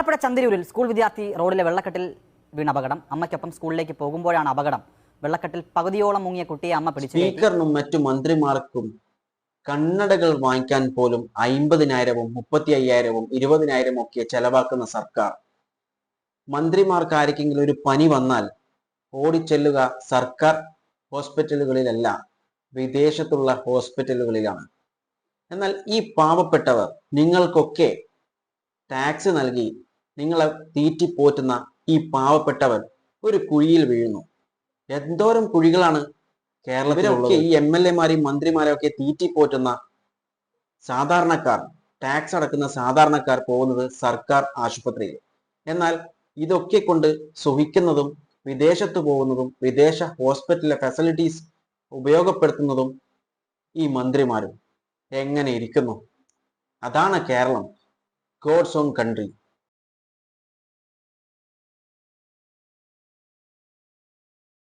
Alappuzha ചന്ദരൂരിൽ school വിദ്യാർത്ഥി റോഡിലെ വെള്ളക്കെട്ടിൽ വീണ അപകടം. അമ്മയ്ക്കൊപ്പം സ്കൂളിലേക്ക് പോകുമ്പോഴാണ് അപകടം. വെള്ളക്കെട്ടിൽ പകുതിയോളം മുങ്ങിയ കുട്ടിയെ അമ്മ പിടിച്ചു. സ്പീക്കറിനും മറ്റു മന്ത്രിമാർക്കും കണ്ണടകൾ വാങ്ങിക്കാൻ പോലും 50,000-ഉം 35,000-ഉം 20,000-ഉം ഒക്കെ ചെലവാക്കുന്ന സർക്കാർ. മന്ത്രിമാർക്ക് ആർക്കെങ്കിലും ഒരു പനി വന്നാൽ ഓടിച്ചെല്ലുക സർക്കാർ ഹോസ്പിറ്റലുകളിലല്ല, വിദേശത്തുള്ള ഹോസ്പിറ്റലുകളിലാണ്. എന്നാൽ ഈ പാവപ്പെട്ടവർ, നിങ്ങൾക്കൊക്കെ ടാക്സ് നൽകി നിങ്ങളെ തീറ്റിപ്പോറ്റുന്ന ഈ പാവപ്പെട്ടവർ ഒരു കുഴിയിൽ വീഴുന്നു. എന്തോരം കുഴികളാണ് കേരളത്തിലൊക്കെ. ഈ MLA-മാരെയും മന്ത്രിമാരെയും ഒക്കെ തീറ്റിപ്പോറ്റുന്ന സാധാരണക്കാർ, ടാക്സ് അടക്കുന്ന സാധാരണക്കാർ പോകുന്നത് സർക്കാർ ആശുപത്രിയിൽ. എന്നാൽ ഇതൊക്കെ കൊണ്ട് സുഖിക്കുന്നതും വിദേശത്ത് പോകുന്നതും വിദേശ ഹോസ്പിറ്റലിലെ ഫെസിലിറ്റീസ് ഉപയോഗപ്പെടുത്തുന്നതും ഈ മന്ത്രിമാരും. എങ്ങനെ ഇരിക്കുന്നു? അതാണ് കേരളം, ഗോഡ്സ് ഓൺ കൺട്രി.